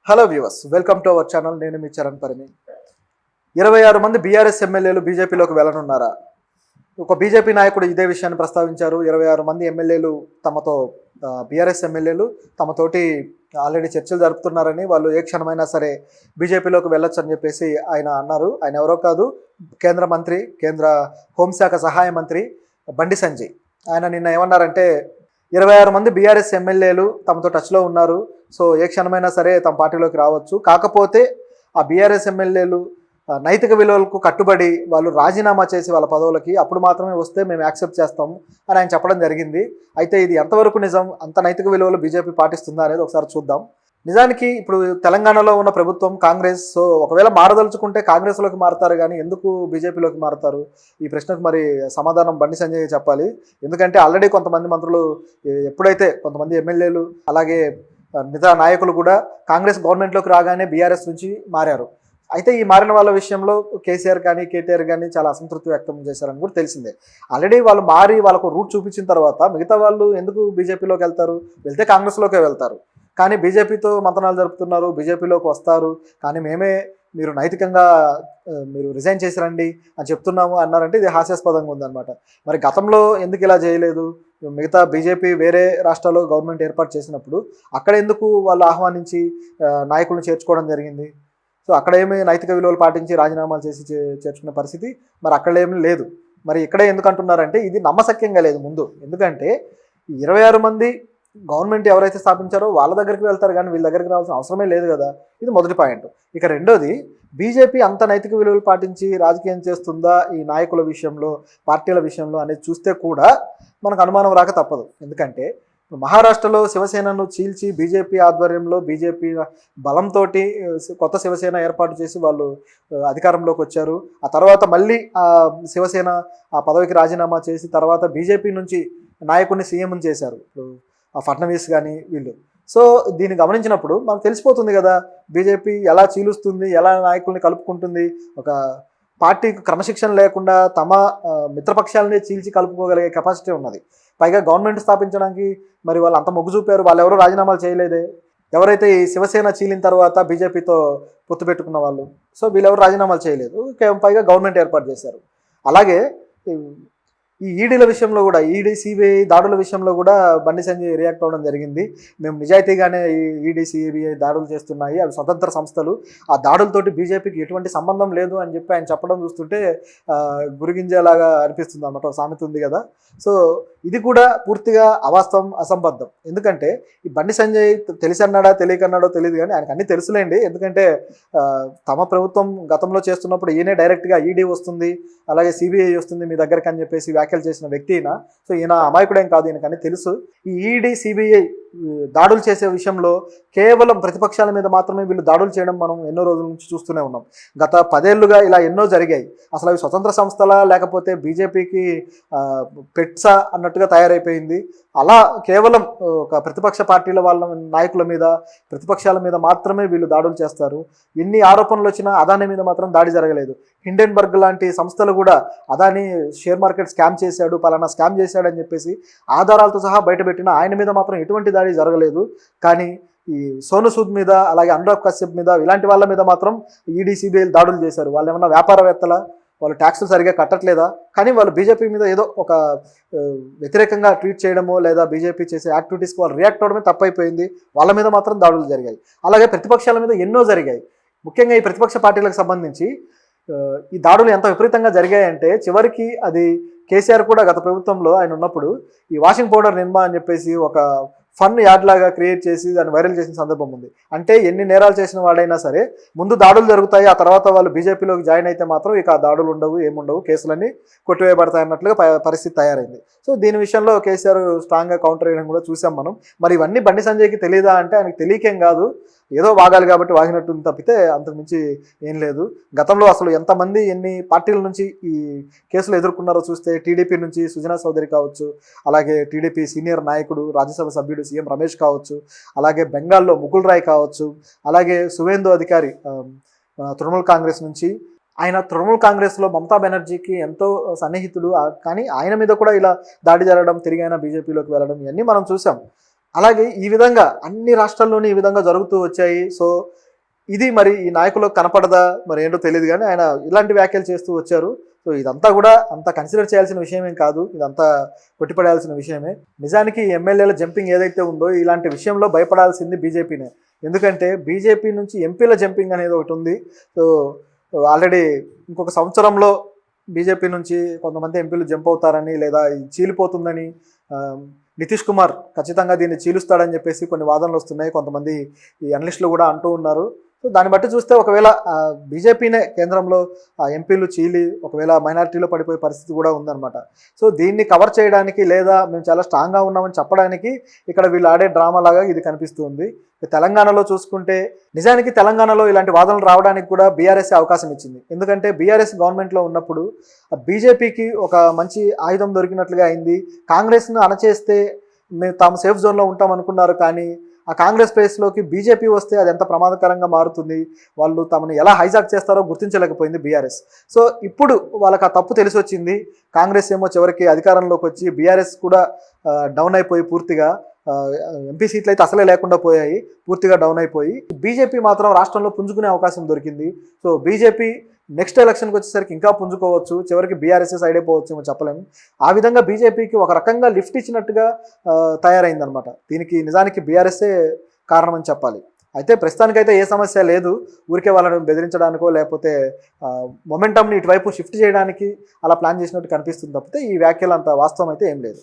Hello viewers, welcome to our channel. నేను మీ చరణ్ పరిమి. 26 మంది BRS ఎమ్మెల్యేలు బీజేపీలోకి వెళ్ళనున్నారా? ఒక బీజేపీ నాయకుడు ఇదే విషయాన్ని ప్రస్తావించారు. 26 మంది ఎమ్మెల్యేలు తమతో బీఆర్ఎస్ ఎమ్మెల్యేలు తమతోటి ఆల్రెడీ చర్చలు జరుపుతున్నారని, వాళ్ళు ఏ క్షణమైనా సరే బీజేపీలోకి వెళ్ళొచ్చు అని చెప్పేసి ఆయన అన్నారు. ఆయన ఎవరో కాదు, కేంద్ర మంత్రి, కేంద్ర హోంశాఖ సహాయ మంత్రి బండి సంజయ్. ఆయన నిన్న ఏమన్నారంటే 26 మంది బీఆర్ఎస్ ఎమ్మెల్యేలు తమతో టచ్లో ఉన్నారు. సో ఏ క్షణమైనా సరే తమ పార్టీలోకి రావచ్చు. కాకపోతే ఆ బీఆర్ఎస్ ఎమ్మెల్యేలు నైతిక విలువలకు కట్టుబడి వాళ్ళు రాజీనామా చేసి వాళ్ళ పదవులకి అప్పుడు మాత్రమే వస్తే మేము యాక్సెప్ట్ చేస్తాము అని ఆయన చెప్పడం జరిగింది. అయితే ఇది ఎంతవరకు నిజం, అంత నైతిక విలువలు బీజేపీ పాటిస్తుందా అనేది ఒకసారి చూద్దాం. నిజానికి ఇప్పుడు తెలంగాణలో ఉన్న ప్రభుత్వం కాంగ్రెస్. సో ఒకవేళ మారదలుచుకుంటే కాంగ్రెస్లోకి మారుతారు, కానీ ఎందుకు బీజేపీలోకి మారుతారు? ఈ ప్రశ్నకు మరి సమాధానం బండి సంజయ్ చెప్పాలి. ఎందుకంటే ఆల్రెడీ కొంతమంది మంత్రులు, ఎప్పుడైతే కొంతమంది ఎమ్మెల్యేలు అలాగే మిగతా నాయకులు కూడా కాంగ్రెస్ గవర్నమెంట్లోకి రాగానే బీఆర్ఎస్ నుంచి మారారు. అయితే ఈ మారిన వాళ్ళ విషయంలో కేసీఆర్ కానీ కేటీఆర్ కానీ చాలా అసంతృప్తి వ్యక్తం చేశారని కూడా తెలిసిందే. ఆల్రెడీ వాళ్ళు మారి వాళ్ళకు రూట్ చూపించిన తర్వాత మిగతా వాళ్ళు ఎందుకు బీజేపీలోకి వెళ్తారు? వెళ్తే కాంగ్రెస్లోకే వెళ్తారు. కానీ బీజేపీతో మంతనాలు జరుపుతున్నారు, బీజేపీలోకి వస్తారు, కానీ మీరు నైతికంగా మీరు రిజైన్ చేసి రండి అని చెప్తున్నాము అన్నారంటే ఇది హాస్యాస్పదంగా ఉందన్నమాట. మరి గతంలో ఎందుకు ఇలా చేయలేదు? మిగతా బీజేపీ వేరే రాష్ట్రాల్లో గవర్నమెంట్ ఏర్పాటు చేసినప్పుడు అక్కడ ఎందుకు వాళ్ళు ఆహ్వానించి నాయకులను చేర్చుకోవడం జరిగింది? సో అక్కడ ఏమి నైతిక విలువలు పాటించి రాజీనామాలు చేసి చేర్చుకునే పరిస్థితి మరి అక్కడ ఏమీ లేదు. మరి ఇక్కడే ఎందుకు అంటున్నారంటే ఇది నమ్మశక్యంగా లేదు ముందు. ఎందుకంటే 26 మంది గవర్నమెంట్ ఎవరైతే స్థాపించారో వాళ్ళ దగ్గరికి వెళ్తారు, కానీ వీళ్ళ దగ్గరికి రావాల్సిన అవసరమే లేదు కదా. ఇది మొదటి పాయింట్. ఇక రెండోది, బీజేపీ అంత నైతిక విలువలు పాటించి రాజకీయం చేస్తుందా ఈ నాయకుల విషయంలో, పార్టీల విషయంలో అనేది చూస్తే కూడా మనకు అనుమానం రాక తప్పదు. ఎందుకంటే మహారాష్ట్రలో శివసేనను చీల్చి బీజేపీ ఆధ్వర్యంలో బీజేపీ బలంతో కొత్త శివసేన ఏర్పాటు చేసి వాళ్ళు అధికారంలోకి వచ్చారు. ఆ తర్వాత మళ్ళీ ఆ శివసేన ఆ పదవికి రాజీనామా చేసి తర్వాత బీజేపీ నుంచి నాయకుడిని సీఎంని చేశారు, ఇప్పుడు ఫడ్నవీస్ కానీ వీళ్ళు. సో దీన్ని గమనించినప్పుడు మనకు తెలిసిపోతుంది కదా బీజేపీ ఎలా చీలుస్తుంది, ఎలా నాయకుల్ని కలుపుకుంటుంది. ఒక పార్టీకి క్రమశిక్షణ లేకుండా తమ మిత్రపక్షాలనే చీల్చి కలుపుకోగలిగే కెపాసిటీ ఉన్నది. పైగా గవర్నమెంట్ స్థాపించడానికి మరి వాళ్ళు అంత మొగ్గు చూపారు. వాళ్ళు ఎవరో రాజీనామాలు చేయలేదే. ఎవరైతే ఈ శివసేన చీలిన తర్వాత బీజేపీతో పొత్తు పెట్టుకున్న వాళ్ళు, సో వీళ్ళెవరు రాజీనామాలు చేయలేదు, పైగా గవర్నమెంట్ ఏర్పాటు చేశారు. అలాగే ఈ ఈడీల విషయంలో కూడా, ఈడీ సిబిఐ దాడుల విషయంలో కూడా బండి సంజయ్ రియాక్ట్ అవ్వడం జరిగింది. మేము నిజాయితీగానే ఈ ఈడీ సిబిఐ దాడులు చేస్తున్నాయి, అవి స్వతంత్ర సంస్థలు, ఆ దాడులతోటి బీజేపీకి ఎటువంటి సంబంధం లేదు అని చెప్పి ఆయన చెప్పడం చూస్తుంటే గురిగింజేలాగా అనిపిస్తుంది అన్నమాట. సామెత ఉంది కదా. సో ఇది కూడా పూర్తిగా అవాస్తవం, అసంబద్ధం. ఎందుకంటే ఈ బండి సంజయ్ తెలిసన్నాడా తెలియకన్నాడో తెలియదు, కానీ ఆయనకు అన్నీ తెలుసులేండి. ఎందుకంటే తమ ప్రభుత్వం గతంలో చేస్తున్నప్పుడు ఈయనే డైరెక్ట్గా ఈడీ వస్తుంది, అలాగే సిబిఐ వస్తుంది మీ దగ్గరికి అని చెప్పేసి వ్యాఖ్యలు చేసిన వ్యక్తి ఈయన. సో ఈయన అమాయకుడేం కాదు, ఈయనకన్నీ తెలుసు. ఈ ఈడీ సిబిఐ దాడులు చేసే విషయంలో కేవలం ప్రతిపక్షాల మీద మాత్రమే వీళ్ళు దాడులు చేయడం మనం ఎన్నో రోజుల నుంచి చూస్తూనే ఉన్నాం. గత 10 ఏళ్లుగా ఇలా ఎన్నో జరిగాయి. అసలు అవి స్వతంత్ర సంస్థలా లేకపోతే బీజేపీకి పెట్సా అన్నట్టుగా తయారైపోయింది. అలా కేవలం ఒక ప్రతిపక్ష పార్టీల వాళ్ళ నాయకుల మీద, ప్రతిపక్షాల మీద మాత్రమే వీళ్ళు దాడులు చేస్తారు. ఎన్ని ఆరోపణలు వచ్చినా అదానీ మీద మాత్రం దాడి జరగలేదు. హిండెన్బర్గ్ లాంటి సంస్థలు కూడా అదానీ షేర్ మార్కెట్ స్కామ్ చేశాడు, పలానా స్కామ్ చేశాడు అని చెప్పేసి ఆధారాలతో సహా బయటపెట్టిన ఆయన మీద మాత్రం ఎటువంటి దాడి జరగలేదు. కానీ ఈ సోను సూద్ మీద, అలాగే అనురాగ్ కశ్యప్ మీద, ఇలాంటి వాళ్ళ మీద మాత్రం ఈడీ సిబిఐ దాడులు చేశారు. వాళ్ళు ఏమన్నా వ్యాపారవేత్తల, వాళ్ళు ట్యాక్సులు సరిగా కట్టట్లేదా? కానీ వాళ్ళు బీజేపీ మీద ఏదో ఒక వ్యతిరేకంగా ట్వీట్ చేయడమో లేదా బీజేపీ చేసే యాక్టివిటీస్కి వాళ్ళు రియాక్ట్ అవ్వడమే తప్పైపోయింది. వాళ్ళ మీద మాత్రం దాడులు జరిగాయి. అలాగే ప్రతిపక్షాల మీద ఎన్నో జరిగాయి. ముఖ్యంగా ఈ ప్రతిపక్ష పార్టీలకు సంబంధించి ఈ దాడులు ఎంత విపరీతంగా జరిగాయంటే చివరికి అది కేసీఆర్ కూడా గత ప్రభుత్వంలో ఆయన ఉన్నప్పుడు ఈ వాషింగ్ పౌడర్ నిర్మా అని చెప్పేసి ఒక ఫన్ యాడ్ లాగా క్రియేట్ చేసి దాన్ని వైరల్ చేసిన సందర్భం ఉంది. అంటే ఎన్ని నేరాలు చేసిన వాడైనా సరే ముందు దాడులు జరుగుతాయి, ఆ తర్వాత వాళ్ళు బీజేపీలోకి జాయిన్ అయితే మాత్రం ఇక ఆ దాడులు ఉండవు, ఏముండవు, కేసులన్నీ కొట్టివేయబడతాయి అన్నట్లుగా పరిస్థితి తయారైంది. సో దీని విషయంలో కేసీఆర్ స్ట్రాంగ్గా కౌంటర్ వేయడం కూడా చూసాం మనం. మరి ఇవన్నీ బండి సంజయ్కి తెలియదా అంటే ఆయనకు తెలియకేం కాదు, ఏదో వాగాలి కాబట్టి వాగినట్టు తప్పితే అంతకుమించి ఏం లేదు. గతంలో అసలు ఎంతమంది ఎన్ని పార్టీల నుంచి ఈ కేసులు ఎదుర్కొన్నారో చూస్తే టీడీపీ నుంచి సుజనా చౌదరి కావచ్చు, అలాగే టీడీపీ సీనియర్ నాయకుడు రాజ్యసభ సభ్యుడు సీఎం రమేష్ కావచ్చు, అలాగే బెంగాల్లో ముకుల్ రాయ్ కావచ్చు, అలాగే సువేందు అధికారి తృణమూల్ కాంగ్రెస్ నుంచి, ఆయన తృణమూల్ కాంగ్రెస్లో మమతా బెనర్జీకి ఎంతో సన్నిహితుడు, కానీ ఆయన మీద కూడా ఇలా దాడి జరగడం, తిరిగి ఆయన బీజేపీలోకి వెళ్ళడం ఇవన్నీ మనం చూసాం. అలాగే ఈ విధంగా అన్ని రాష్ట్రాల్లోనూ ఈ విధంగా జరుగుతూ వచ్చాయి. సో ఇది మరి ఈ నాయకులకు కనపడదా మరి ఏంటో తెలియదు, కానీ ఆయన ఇలాంటి వ్యాఖ్యలు చేస్తూ వచ్చారు. సో ఇదంతా కూడా అంత కన్సిడర్ చేయాల్సిన విషయమేం కాదు, ఇదంతా కొట్టిపడాల్సిన విషయమే. నిజానికి ఎమ్మెల్యేల జంపింగ్ ఏదైతే ఉందో ఇలాంటి విషయంలో భయపడాల్సింది బీజేపీనే. ఎందుకంటే బీజేపీ నుంచి ఎంపీల జంపింగ్ అనేది ఒకటి ఉంది. సో ఆల్రెడీ ఇంకొక సంవత్సరంలో బీజేపీ నుంచి కొంతమంది ఎంపీలు జంప్ అవుతారని, లేదా ఇది చీలిపోతుందని, నితీష్ కుమార్ ఖచ్చితంగా దీన్ని చీలుస్తాడని చెప్పేసి కొన్ని వాదనలు వస్తున్నాయి. కొంతమంది ఈ అనలిస్టులు కూడా అంటూ ఉన్నారు. సో దాన్ని బట్టి చూస్తే ఒకవేళ బీజేపీనే కేంద్రంలో ఎంపీలు చీలి ఒకవేళ మైనారిటీలో పడిపోయే పరిస్థితి కూడా ఉందన్నమాట. సో దీన్ని కవర్ చేయడానికి, లేదా మేము చాలా స్ట్రాంగ్గా ఉన్నామని చెప్పడానికి ఇక్కడ వీళ్ళు ఆడే డ్రామా లాగా ఇది కనిపిస్తుంది. తెలంగాణలో చూసుకుంటే నిజానికి తెలంగాణలో ఇలాంటి వాదనలు రావడానికి కూడా బీఆర్ఎస్ అవకాశం ఇచ్చింది. ఎందుకంటే బీఆర్ఎస్ గవర్నమెంట్లో ఉన్నప్పుడు బీజేపీకి ఒక మంచి ఆయుధం దొరికినట్లుగా అయింది. కాంగ్రెస్ను అణచేస్తే మేము తాము సేఫ్ జోన్లో ఉంటాం అనుకున్నారు, కానీ ఆ కాంగ్రెస్ ప్లేస్లోకి బీజేపీ వస్తే అది ఎంత ప్రమాదకరంగా మారుతుంది, వాళ్ళు తమను ఎలా హైజాక్ చేస్తారో గుర్తించలేకపోయింది బీఆర్ఎస్. సో ఇప్పుడు వాళ్ళకి ఆ తప్పు తెలిసి వచ్చింది. కాంగ్రెస్ ఏమో చివరికి అధికారంలోకి వచ్చి బీఆర్ఎస్ కూడా డౌన్ అయిపోయి పూర్తిగా ఎంపీ సీట్లు అయితే అసలే లేకుండా పోయాయి, పూర్తిగా డౌన్ అయిపోయి బీజేపీ మాత్రం రాష్ట్రంలో పుంజుకునే అవకాశం దొరికింది. సో బీజేపీ నెక్స్ట్ ఎలక్షన్కి వచ్చేసరికి ఇంకా పుంజుకోవచ్చు, చివరికి బీఆర్ఎస్ సైడ్ అయిపోవచ్చు ఏమో చెప్పలేము. ఆ విధంగా బీజేపీకి ఒక రకంగా లిఫ్ట్ ఇచ్చినట్టుగా తయారైందనమాట. దీనికి నిజానికి బీఆర్ఎస్ఏ కారణం అని చెప్పాలి. అయితే ప్రస్తుతానికైతే ఏ సమస్య లేదు, ఊరికే వాళ్ళని బెదిరించడానికో లేకపోతే మొమెంటమ్ని ఇటువైపు షిఫ్ట్ చేయడానికి అలా ప్లాన్ చేసినట్టు కనిపిస్తుంది తప్పితే ఈ వ్యాఖ్యలు అంత వాస్తవం అయితే ఏం లేదు.